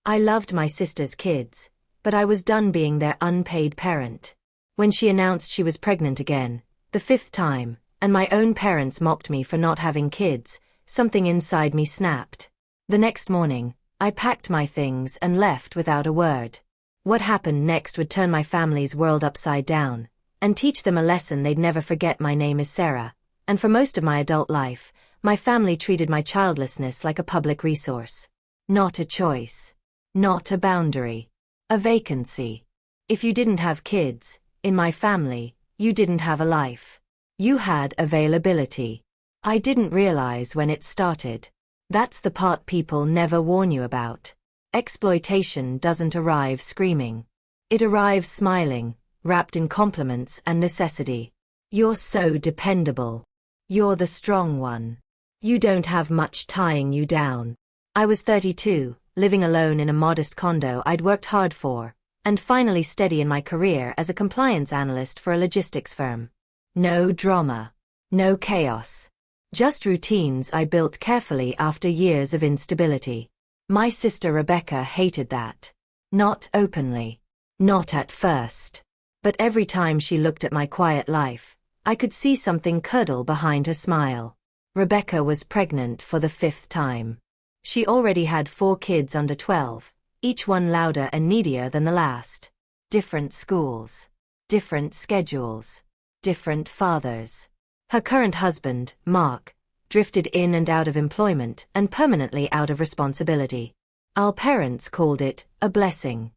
I loved my sister's kids, but I was done being their unpaid parent. When she announced she was pregnant again, the 5th time, and my own parents mocked me for not having kids, something inside me snapped. The next morning, I packed my things and left without a word. What happened next would turn my family's world upside down, and teach them a lesson they'd never forget. My name is Sarah, and for most of my adult life, my family treated my childlessness like a public resource. Not a choice. Not a boundary. A vacancy. If you didn't have kids, in my family, you didn't have a life. You had availability. I didn't realize when it started. That's the part people never warn you about. Exploitation doesn't arrive screaming. It arrives smiling, wrapped in compliments and necessity. You're so dependable. You're the strong one. You don't have much tying you down. I was 32, living alone in a modest condo I'd worked hard for, and finally steady in my career as a compliance analyst for a logistics firm. No drama. No chaos. Just routines I built carefully after years of instability. My sister Rebecca hated that. Not openly. Not at first. But every time she looked at my quiet life, I could see something curdle behind her smile. Rebecca was pregnant for the 5th time. She already had 4 kids under 12, each one louder and needier than the last. Different schools. Different schedules. Different fathers. Her current husband, Mark, drifted in and out of employment and permanently out of responsibility. Our parents called it a blessing.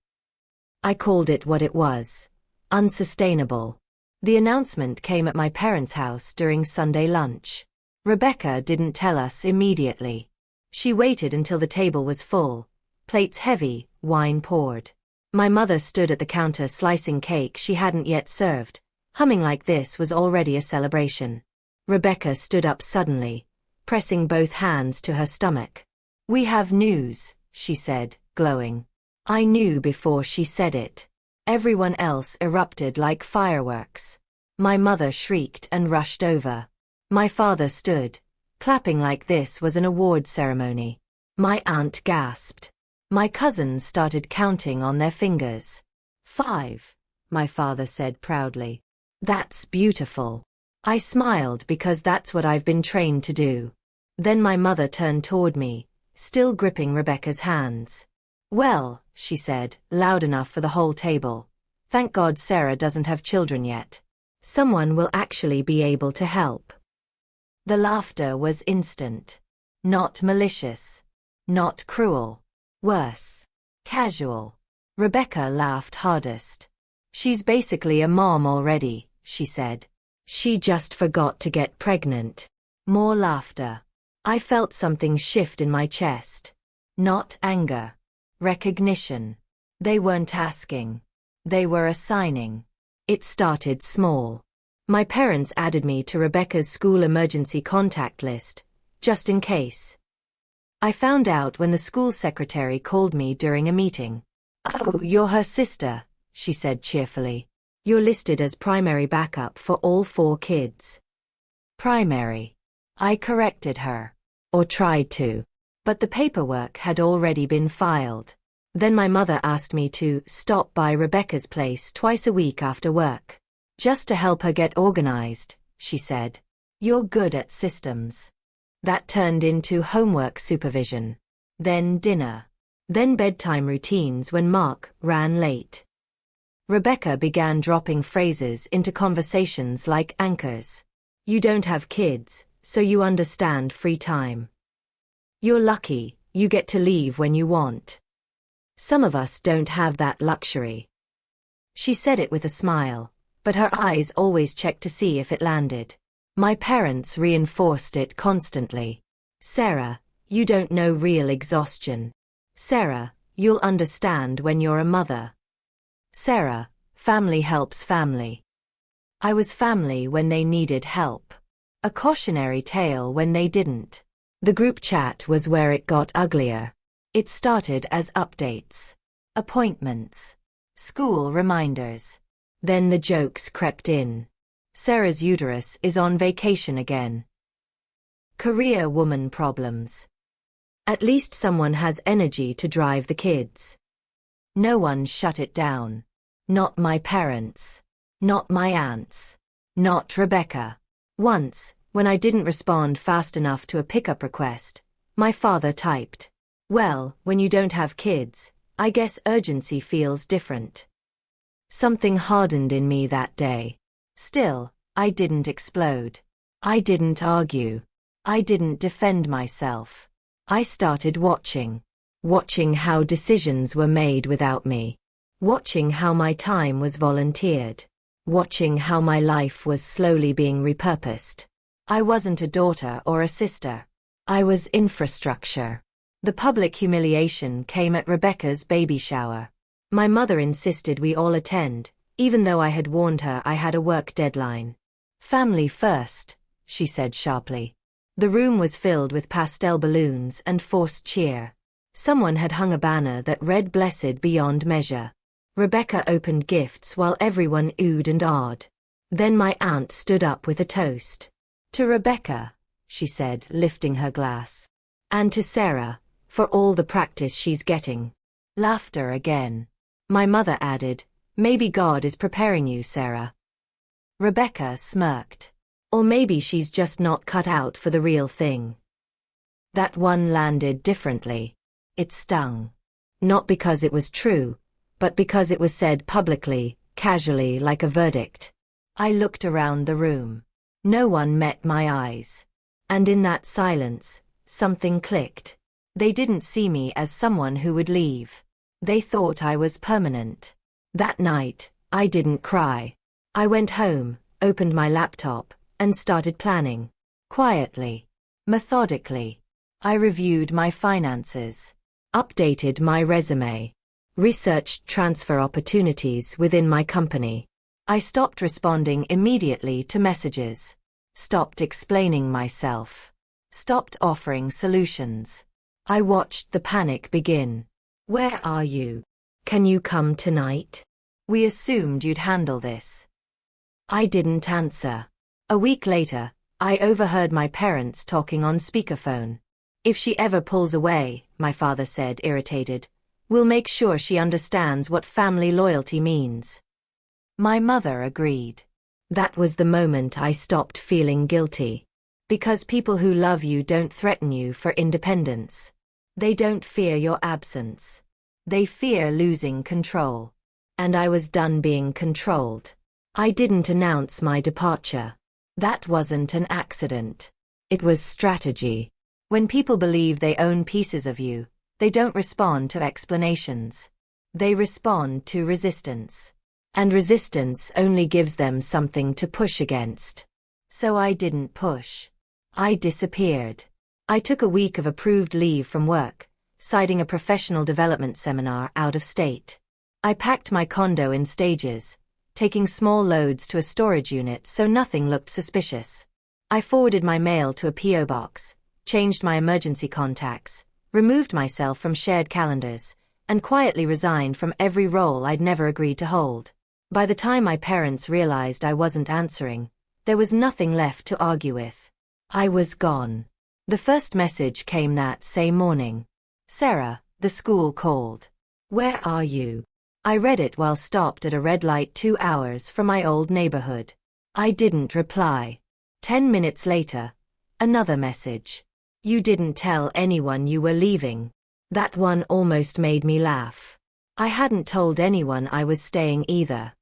I called it what it was. Unsustainable. The announcement came at my parents' house during Sunday lunch. Rebecca didn't tell us immediately. She waited until the table was full, plates heavy, wine poured. My mother stood at the counter slicing cake she hadn't yet served, humming like this was already a celebration. Rebecca stood up suddenly, pressing both hands to her stomach. "We have news," she said, glowing. I knew before she said it. Everyone else erupted like fireworks. My mother shrieked and rushed over. My father stood, clapping like this was an award ceremony. My aunt gasped. My cousins started counting on their fingers. 5, my father said proudly. That's beautiful. I smiled because that's what I've been trained to do. Then my mother turned toward me, still gripping Rebecca's hands. Well, she said, loud enough for the whole table. Thank God Sarah doesn't have children yet. Someone will actually be able to help. The laughter was instant. Not malicious. Not cruel. Worse. Casual. Rebecca laughed hardest. She's basically a mom already, she said. She just forgot to get pregnant. More laughter. I felt something shift in my chest. Not anger. Recognition. They weren't asking. They were assigning. It started small. My parents added me to Rebecca's school emergency contact list, just in case. I found out when the school secretary called me during a meeting. "Oh, you're her sister," she said cheerfully. "You're listed as primary backup for all 4 kids." Primary. I corrected her. Or tried to. But the paperwork had already been filed. Then my mother asked me to stop by Rebecca's place twice a week after work. Just to help her get organized, she said. You're good at systems. That turned into homework supervision. Then dinner. Then bedtime routines when Mark ran late. Rebecca began dropping phrases into conversations like anchors. You don't have kids, so you understand free time. You're lucky, you get to leave when you want. Some of us don't have that luxury. She said it with a smile, but her eyes always checked to see if it landed. My parents reinforced it constantly. Sarah, you don't know real exhaustion. Sarah, you'll understand when you're a mother. Sarah, family helps family. I was family when they needed help. A cautionary tale when they didn't. The group chat was where it got uglier. It started as updates. Appointments. School reminders. Then the jokes crept in. Sarah's uterus is on vacation again. Career woman problems. At least someone has energy to drive the kids. No one shut it down. Not my parents. Not my aunts. Not Rebecca. Once, when I didn't respond fast enough to a pickup request, my father typed, "Well, when you don't have kids, I guess urgency feels different." Something hardened in me that day. Still, I didn't explode. I didn't argue. I didn't defend myself. I started watching. Watching how decisions were made without me. Watching how my time was volunteered. Watching how my life was slowly being repurposed. I wasn't a daughter or a sister. I was infrastructure. The public humiliation came at Rebecca's baby shower. My mother insisted we all attend, even though I had warned her I had a work deadline. "Family first," she said sharply. The room was filled with pastel balloons and forced cheer. Someone had hung a banner that read "Blessed beyond measure." Rebecca opened gifts while everyone oohed and ahed. Then my aunt stood up with a toast. "To Rebecca," she said, lifting her glass. "And to Sarah, for all the practice she's getting." Laughter again. My mother added, "Maybe God is preparing you, Sarah." Rebecca smirked. "Or maybe she's just not cut out for the real thing." That one landed differently. It stung. Not because it was true, but because it was said publicly, casually, like a verdict. I looked around the room. No one met my eyes. And in that silence, something clicked. They didn't see me as someone who would leave. They thought I was permanent. That night, I didn't cry. I went home, opened my laptop, and started planning. Quietly. Methodically. I reviewed my finances. Updated my resume. Researched transfer opportunities within my company. I stopped responding immediately to messages. Stopped explaining myself. Stopped offering solutions. I watched the panic begin. "Where are you? Can you come tonight? We assumed you'd handle this." I didn't answer. A week later, I overheard my parents talking on speakerphone. "If she ever pulls away," my father said, irritated, "we'll make sure she understands what family loyalty means." My mother agreed. That was the moment I stopped feeling guilty. Because people who love you don't threaten you for independence. They don't fear your absence. They fear losing control. And I was done being controlled. I didn't announce my departure. That wasn't an accident. It was strategy. When people believe they own pieces of you, they don't respond to explanations. They respond to resistance. And resistance only gives them something to push against. So I didn't push. I disappeared. I took a week of approved leave from work, citing a professional development seminar out of state. I packed my condo in stages, taking small loads to a storage unit so nothing looked suspicious. I forwarded my mail to a P.O. box, changed my emergency contacts, removed myself from shared calendars, and quietly resigned from every role I'd never agreed to hold. By the time my parents realized I wasn't answering, there was nothing left to argue with. I was gone. The first message came that same morning. "Sarah, the school called. Where are you?" I read it while stopped at a red light 2 hours from my old neighborhood. I didn't reply. 10 minutes later, another message. "You didn't tell anyone you were leaving." That one almost made me laugh. I hadn't told anyone I was staying either.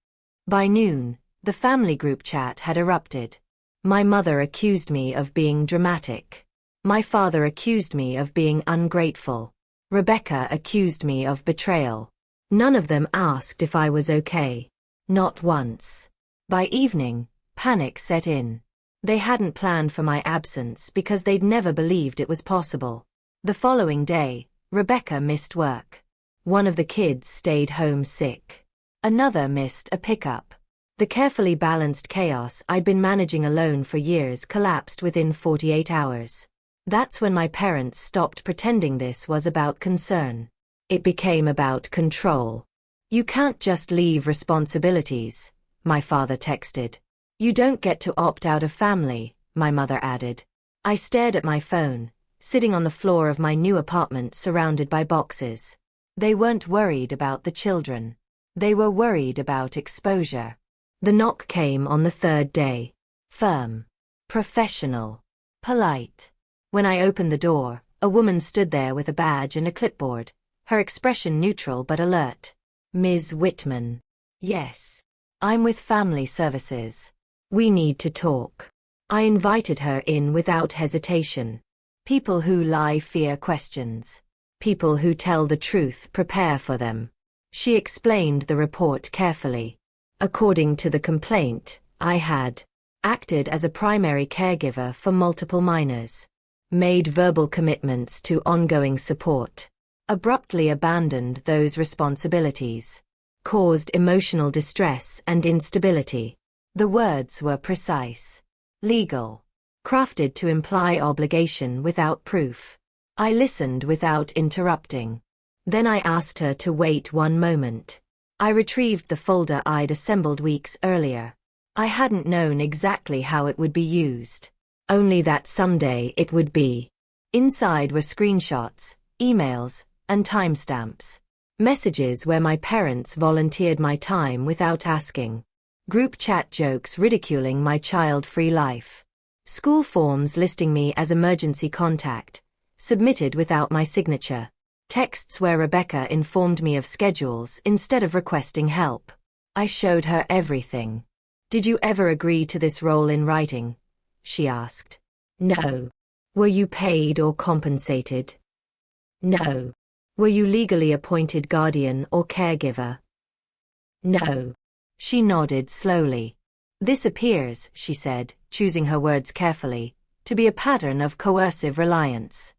By noon, the family group chat had erupted. My mother accused me of being dramatic. My father accused me of being ungrateful. Rebecca accused me of betrayal. None of them asked if I was okay. Not once. By evening, panic set in. They hadn't planned for my absence because they'd never believed it was possible. The following day, Rebecca missed work. One of the kids stayed home sick. Another missed a pickup. The carefully balanced chaos I'd been managing alone for years collapsed within 48 hours. That's when my parents stopped pretending this was about concern. It became about control. "You can't just leave responsibilities," my father texted. "You don't get to opt out of family," my mother added. I stared at my phone, sitting on the floor of my new apartment surrounded by boxes. They weren't worried about the children. They were worried about exposure. The knock came on the third day. Firm. Professional. Polite. When I opened the door, a woman stood there with a badge and a clipboard, her expression neutral but alert. Ms. Whitman. Yes. I'm with Family Services. We need to talk. I invited her in without hesitation. People who lie fear questions. People who tell the truth prepare for them. She explained the report carefully. According to the complaint, I had acted as a primary caregiver for multiple minors, made verbal commitments to ongoing support, abruptly abandoned those responsibilities, caused emotional distress and instability. The words were precise, legal, crafted to imply obligation without proof. I listened without interrupting. Then I asked her to wait one moment. I retrieved the folder I'd assembled weeks earlier. I hadn't known exactly how it would be used, only that someday it would be. Inside were screenshots, emails, and timestamps. Messages where my parents volunteered my time without asking. Group chat jokes ridiculing my child-free life. School forms listing me as emergency contact, submitted without my signature. Texts where Rebecca informed me of schedules instead of requesting help. I showed her everything. Did you ever agree to this role in writing? She asked. No. Were you paid or compensated? No. Were you legally appointed guardian or caregiver? No. She nodded slowly. This appears, she said, choosing her words carefully, to be a pattern of coercive reliance.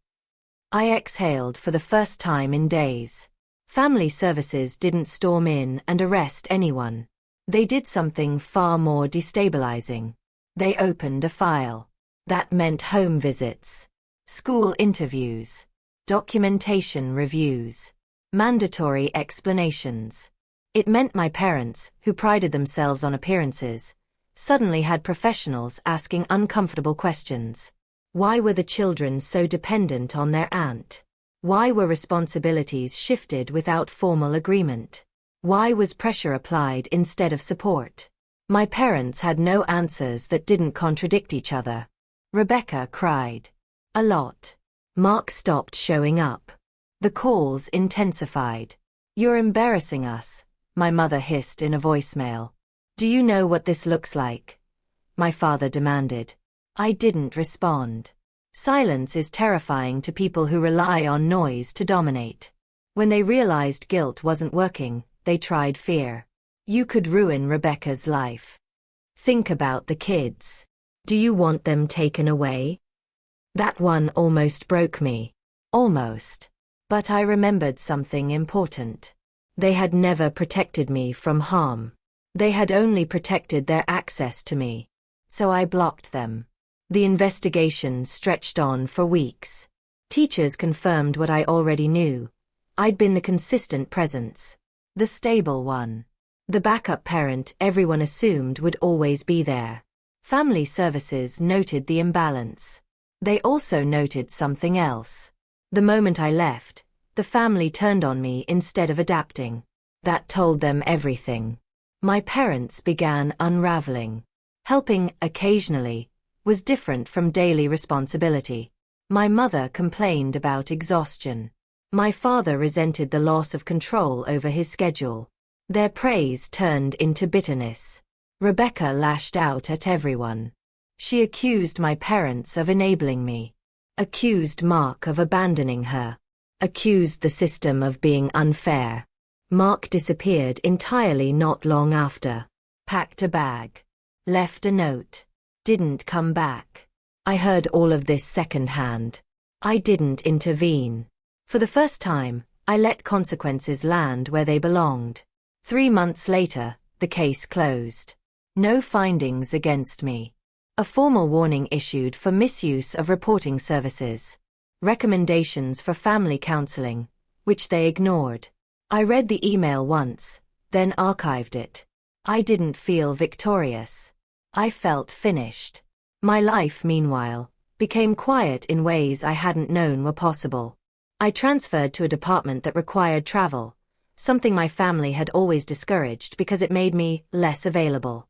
I exhaled for the first time in days. Family Services didn't storm in and arrest anyone. They did something far more destabilizing. They opened a file. That meant home visits, school interviews, documentation reviews, mandatory explanations. It meant my parents, who prided themselves on appearances, suddenly had professionals asking uncomfortable questions. Why were the children so dependent on their aunt? Why were responsibilities shifted without formal agreement? Why was pressure applied instead of support? My parents had no answers that didn't contradict each other. Rebecca cried. A lot. Mark stopped showing up. The calls intensified. You're embarrassing us, my mother hissed in a voicemail. Do you know what this looks like? My father demanded. I didn't respond. Silence is terrifying to people who rely on noise to dominate. When they realized guilt wasn't working, they tried fear. You could ruin Rebecca's life. Think about the kids. Do you want them taken away? That one almost broke me. Almost. But I remembered something important. They had never protected me from harm. They had only protected their access to me. So I blocked them. The investigation stretched on for weeks. Teachers confirmed what I already knew. I'd been the consistent presence. The stable one. The backup parent everyone assumed would always be there. Family Services noted the imbalance. They also noted something else. The moment I left, the family turned on me instead of adapting. That told them everything. My parents began unraveling. Helping, occasionally, was different from daily responsibility. My mother complained about exhaustion. My father resented the loss of control over his schedule. Their praise turned into bitterness. Rebecca lashed out at everyone. She accused my parents of enabling me. Accused Mark of abandoning her. Accused the system of being unfair. Mark disappeared entirely not long after. Packed a bag. Left a note. Didn't come back. I heard all of this secondhand. I didn't intervene. For the first time, I let consequences land where they belonged. 3 months later, the case closed. No findings against me. A formal warning issued for misuse of reporting services. Recommendations for family counseling, which they ignored. I read the email once, then archived it. I didn't feel victorious. I felt finished. My life, meanwhile, became quiet in ways I hadn't known were possible. I transferred to a department that required travel, something my family had always discouraged because it made me less available.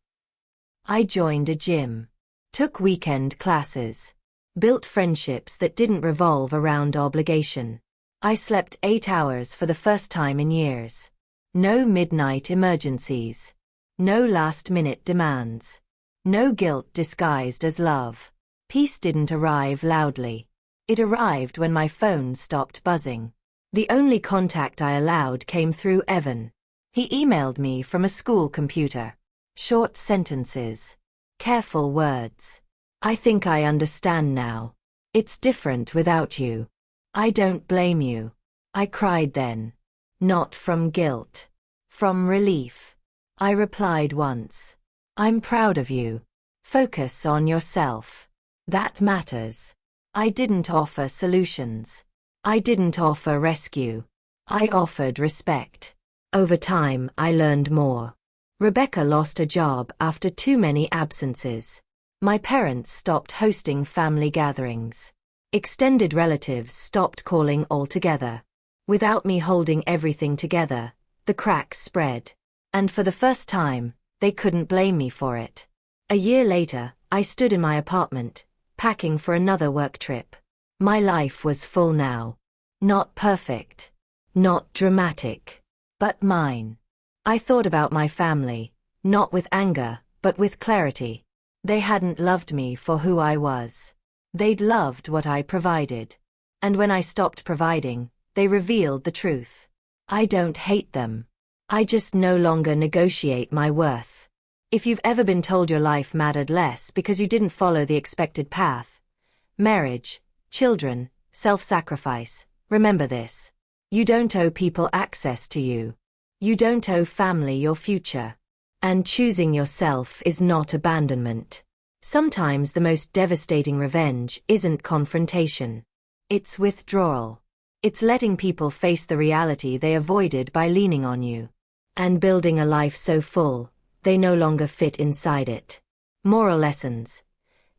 I joined a gym, took weekend classes, built friendships that didn't revolve around obligation. I slept 8 hours for the first time in years. No midnight emergencies. No last-minute demands. No guilt disguised as love. Peace didn't arrive loudly. It arrived when my phone stopped buzzing. The only contact I allowed came through Evan. He emailed me from a school computer. Short sentences. Careful words. I think I understand now. It's different without you. I don't blame you. I cried then. Not from guilt. From relief. I replied once. I'm proud of you. Focus on yourself. That matters. I didn't offer solutions. I didn't offer rescue. I offered respect. Over time, I learned more. Rebecca lost a job after too many absences. My parents stopped hosting family gatherings. Extended relatives stopped calling altogether. Without me holding everything together, the cracks spread. And for the first time, they couldn't blame me for it. A year later, I stood in my apartment, packing for another work trip. My life was full now. Not perfect. Not dramatic. But mine. I thought about my family, not with anger, but with clarity. They hadn't loved me for who I was. They'd loved what I provided. And when I stopped providing, they revealed the truth. I don't hate them. I just no longer negotiate my worth. If you've ever been told your life mattered less because you didn't follow the expected path, marriage, children, self-sacrifice, remember this. You don't owe people access to you. You don't owe family your future. And choosing yourself is not abandonment. Sometimes the most devastating revenge isn't confrontation. It's withdrawal. It's letting people face the reality they avoided by leaning on you. And building a life so full, they no longer fit inside it. Moral lessons.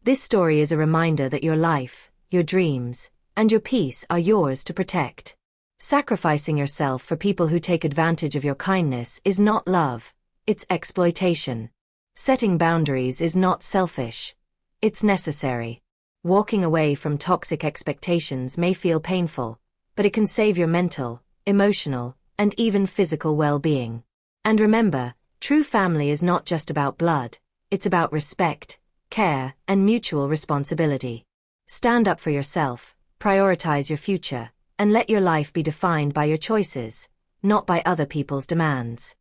This story is a reminder that your life, your dreams, and your peace are yours to protect. Sacrificing yourself for people who take advantage of your kindness is not love, it's exploitation. Setting boundaries is not selfish. It's necessary. Walking away from toxic expectations may feel painful, but it can save your mental, emotional, and even physical well-being. And remember, true family is not just about blood, it's about respect, care, and mutual responsibility. Stand up for yourself, prioritize your future, and let your life be defined by your choices, not by other people's demands.